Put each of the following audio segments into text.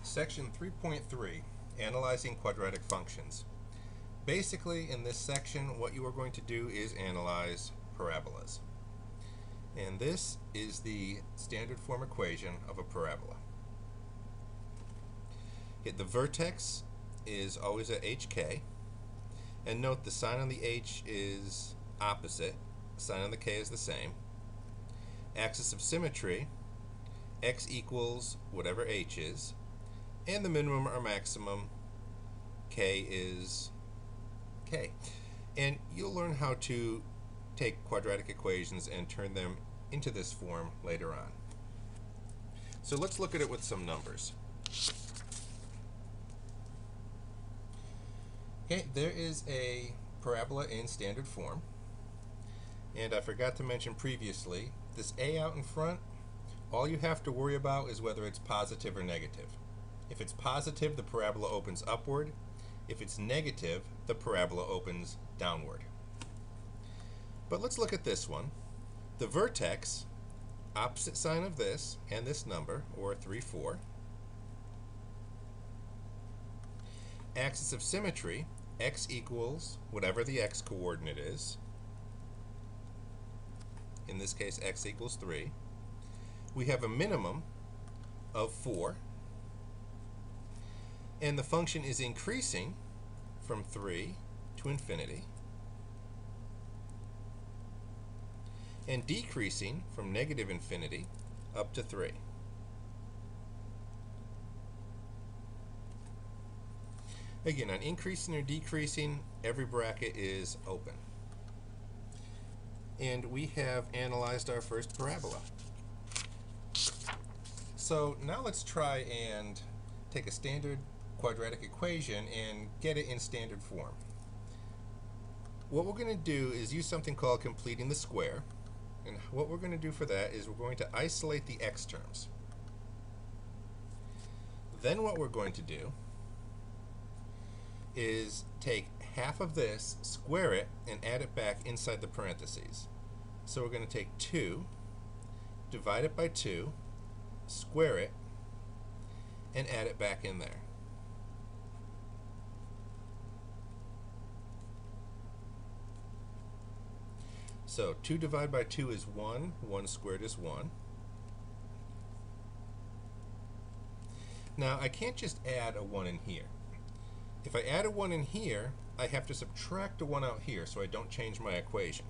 Section 3.3, Analyzing Quadratic Functions. Basically, in this section, what you are going to do is analyze parabolas. And this is the standard form equation of a parabola. The vertex is always at hk. And note the sign on the h is opposite, the sign on the k is the same. Axis of symmetry, x equals whatever h is. And the minimum or maximum, k is k. And you'll learn how to take quadratic equations and turn them into this form later on. So let's look at it with some numbers. Okay, there is a parabola in standard form. And I forgot to mention previously, this a out in front, all you have to worry about is whether it's positive or negative. If it's positive, the parabola opens upward. If it's negative, the parabola opens downward. But let's look at this one. The vertex, opposite sign of this and this number, or 3, 4. Axis of symmetry, x equals whatever the x coordinate is. In this case, x equals 3. We have a minimum of 4. And the function is increasing from 3 to infinity and decreasing from negative infinity up to 3. Again, on increasing or decreasing, every bracket is open. And we have analyzed our first parabola. So now let's try and take a standard quadratic equation and get it in standard form. What we're going to do is use something called completing the square. And what we're going to do for that is we're going to isolate the x terms. Then what we're going to do is take half of this, square it, and add it back inside the parentheses. So we're going to take 2, divide it by 2, square it, and add it back in there. So 2 divided by 2 is 1, 1 squared is 1. Now I can't just add a 1 in here. If I add a 1 in here, I have to subtract a 1 out here so I don't change my equation.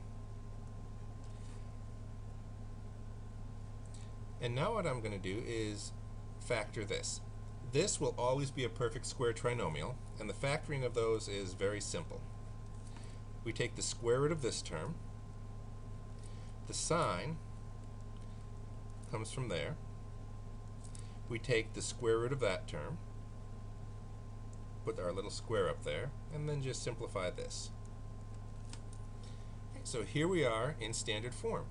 And now what I'm going to do is factor this. This will always be a perfect square trinomial, and the factoring of those is very simple. We take the square root of this term. The sign comes from there. We take the square root of that term, put our little square up there, and then just simplify this. Okay, so here we are in standard form.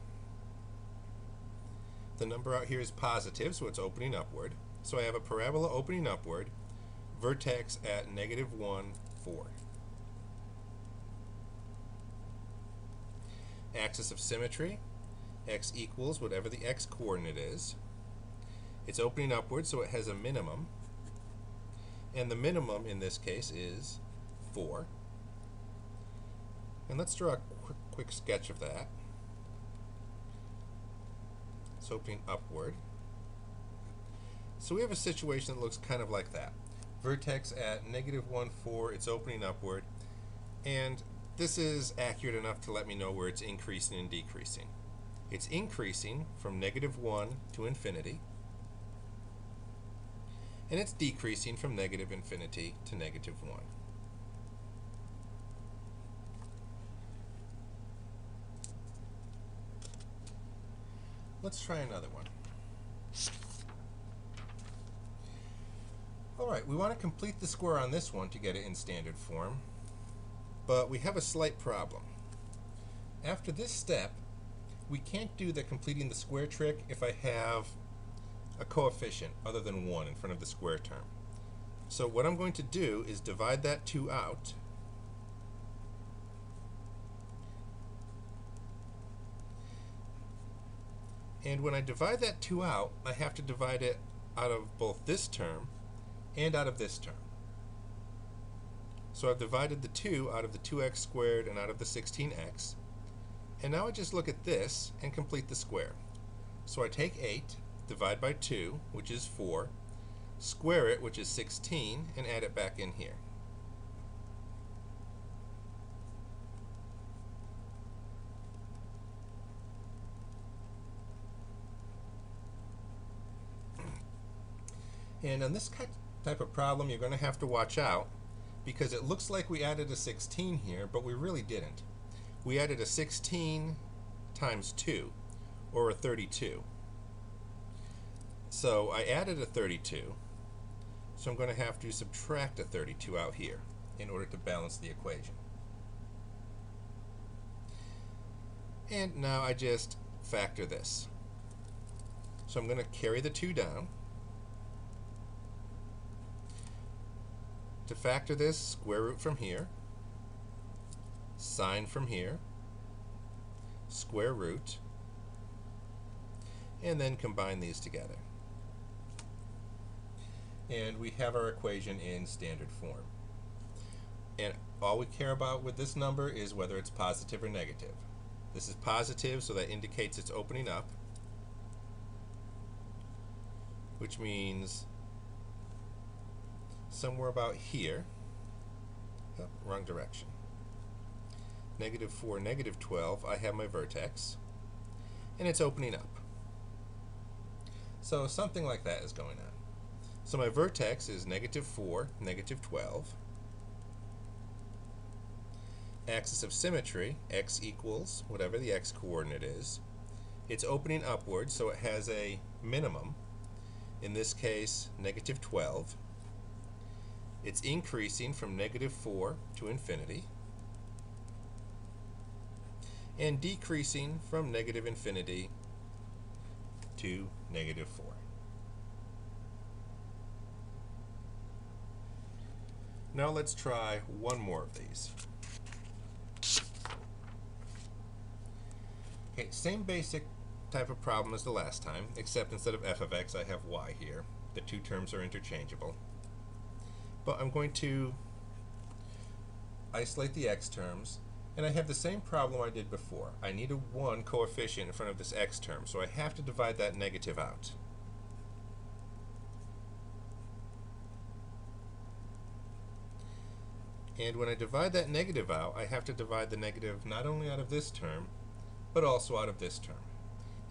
The number out here is positive, so it's opening upward. So I have a parabola opening upward, vertex at -1, 4. Axis of symmetry, x equals whatever the x coordinate is. It's opening upward, so it has a minimum. And the minimum in this case is 4. And let's draw a quick sketch of that. It's opening upward. So we have a situation that looks kind of like that. Vertex at -1, 4, it's opening upward. And this is accurate enough to let me know where it's increasing and decreasing. It's increasing from -1 to infinity. And it's decreasing from negative infinity to -1. Let's try another one. Alright, we want to complete the square on this one to get it in standard form, but we have a slight problem. After this step, we can't do the completing the square trick if I have a coefficient other than 1 in front of the square term. So what I'm going to do is divide that 2 out. And when I divide that 2 out, I have to divide it out of both this term and out of this term. So I've divided the 2 out of the 2x squared and out of the 16x. And now I just look at this and complete the square. So I take 8, divide by 2, which is 4, square it, which is 16, and add it back in here. And on this type of problem, you're going to have to watch out because it looks like we added a 16 here, but we really didn't. We added a 16 times 2, or a 32. So I added a 32, so I'm going to have to subtract a 32 out here in order to balance the equation. And now I just factor this. So I'm going to carry the 2 down. To factor this, square root from here, sine from here, square root, and then combine these together. And we have our equation in standard form. And all we care about with this number is whether it's positive or negative. This is positive, so that indicates it's opening up, which means somewhere about here. Oh, wrong direction. -4, -12, I have my vertex, and it's opening up. So something like that is going on. So my vertex is -4, -12. Axis of symmetry, x equals whatever the x coordinate is. It's opening upwards, so it has a minimum. In this case, -12. It's increasing from -4 to infinity, and decreasing from -infinity to -4. Now let's try one more of these. Okay, same basic type of problem as the last time, except instead of f of x, I have y here. The two terms are interchangeable. But I'm going to isolate the x terms, and I have the same problem I did before. I need a 1 coefficient in front of this x term, so I have to divide that negative out. And when I divide that negative out, I have to divide the negative not only out of this term, but also out of this term.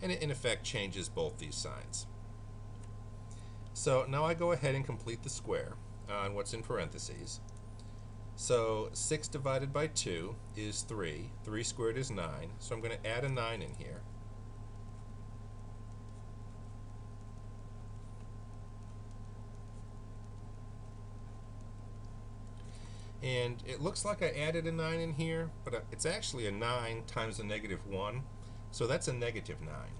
And it in effect changes both these signs. So now I go ahead and complete the square on what's in parentheses. So 6 divided by 2 is 3. 3 squared is 9. So I'm going to add a 9 in here. And it looks like I added a 9 in here, but it's actually a 9 times a -1. So that's a -9.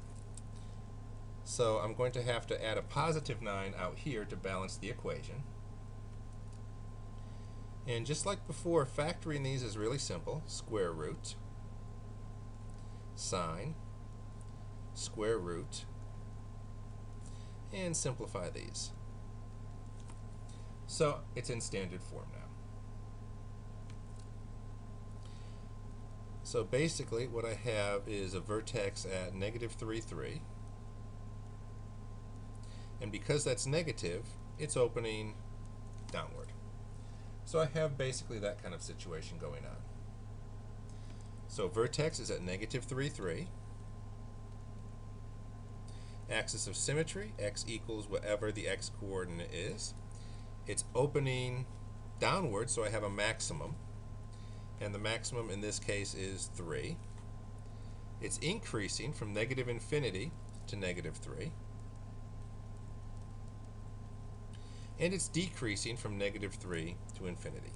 So I'm going to have to add a +9 out here to balance the equation. And just like before, factoring these is really simple. Square root, sine, square root, and simplify these. So it's in standard form now. So basically what I have is a vertex at -3, 3. And because that's negative, it's opening downward. So I have basically that kind of situation going on. So vertex is at -3, 3. Axis of symmetry, x equals whatever the x coordinate is. It's opening downward, so I have a maximum. And the maximum in this case is 3. It's increasing from -infinity to -3. And it's decreasing from -3 to infinity.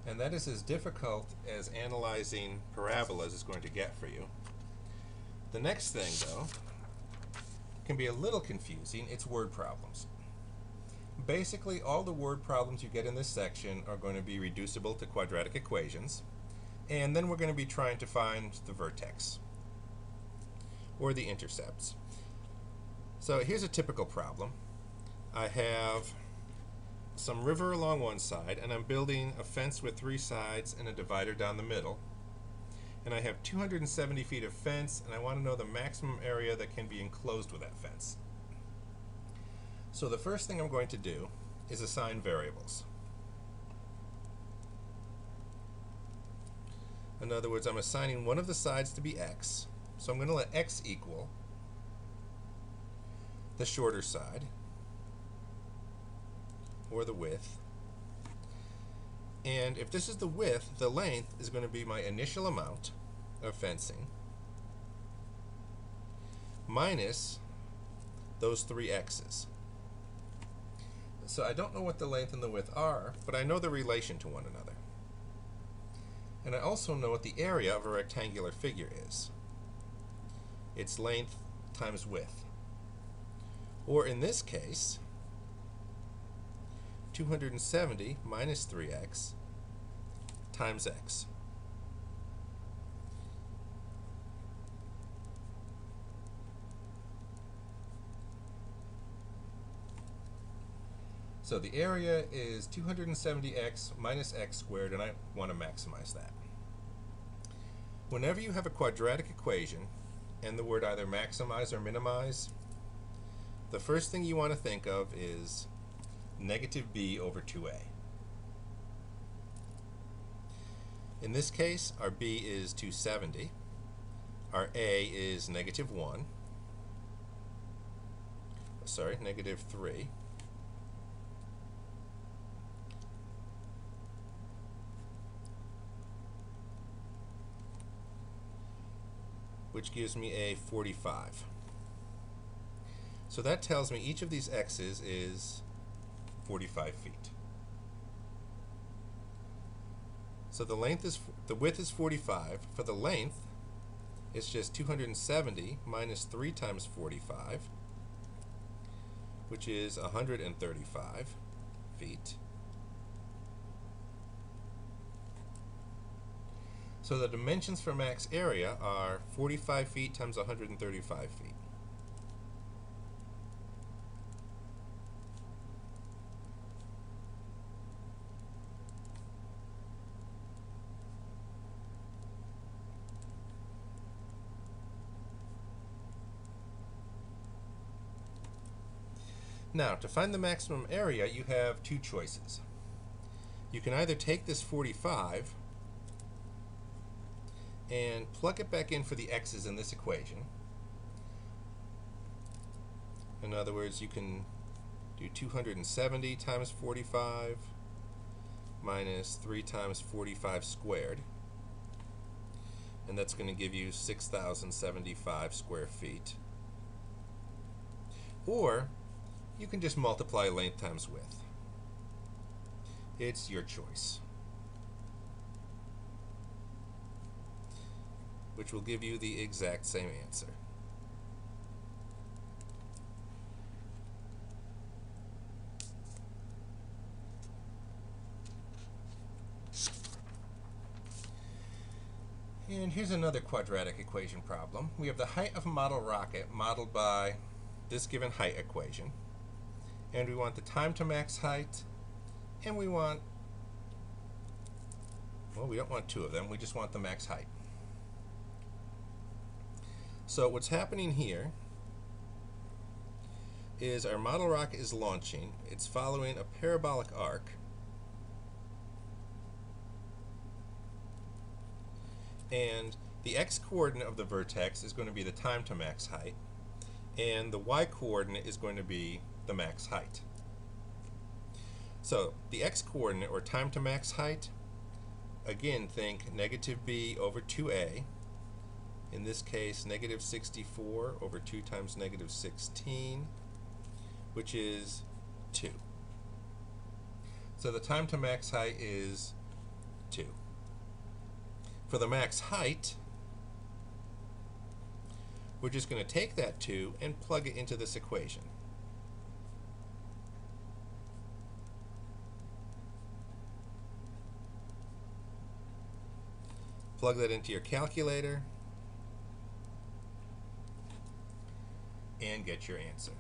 And that is as difficult as analyzing parabolas is going to get for you. The next thing, though, can be a little confusing. It's word problems. Basically, all the word problems you get in this section are going to be reducible to quadratic equations, and then we're going to be trying to find the vertex or the intercepts. So here's a typical problem. I have some river along one side, and I'm building a fence with 3 sides and a divider down the middle. And I have 270 feet of fence, and I want to know the maximum area that can be enclosed with that fence. So the first thing I'm going to do is assign variables. In other words, I'm assigning one of the sides to be x, so I'm going to let x equal the shorter side, or the width. And if this is the width, the length is going to be my initial amount of fencing minus those 3 x's. So I don't know what the length and the width are, but I know the relation to one another. And I also know what the area of a rectangular figure is. It's length times width. Or in this case, 270 minus 3x times x. So the area is 270x minus x squared, and I want to maximize that. Whenever you have a quadratic equation and the word either maximize or minimize, the first thing you want to think of is negative b over 2a. In this case, our b is 270, our a is negative 1, sorry, negative 3, which gives me a 45. So that tells me each of these x's is 45 feet. So the width is 45. For the length, it's just 270 minus 3 times 45, which is 135 feet. So the dimensions for max area are 45 feet times 135 feet. Now, to find the maximum area, you have 2 choices. You can either take this 45 and plug it back in for the x's in this equation. In other words, you can do 270 times 45 minus 3 times 45 squared, and that's going to give you 6,075 square feet. Or you can just multiply length times width. It's your choice, which will give you the exact same answer. And here's another quadratic equation problem. We have the height of a model rocket modeled by this given height equation, and we want the time to max height, and we want, well, we don't want 2 of them, we just want the max height. So what's happening here is our model rocket is launching. It's following a parabolic arc, and the x-coordinate of the vertex is going to be the time to max height, and the y-coordinate is going to be the max height. So the x-coordinate, or time to max height, again, think negative b over 2a. In this case, negative 64 over 2 times negative 16, which is 2. So the time to max height is 2. For the max height, we're just going to take that 2 and plug it into this equation. Plug that into your calculator, and get your answer.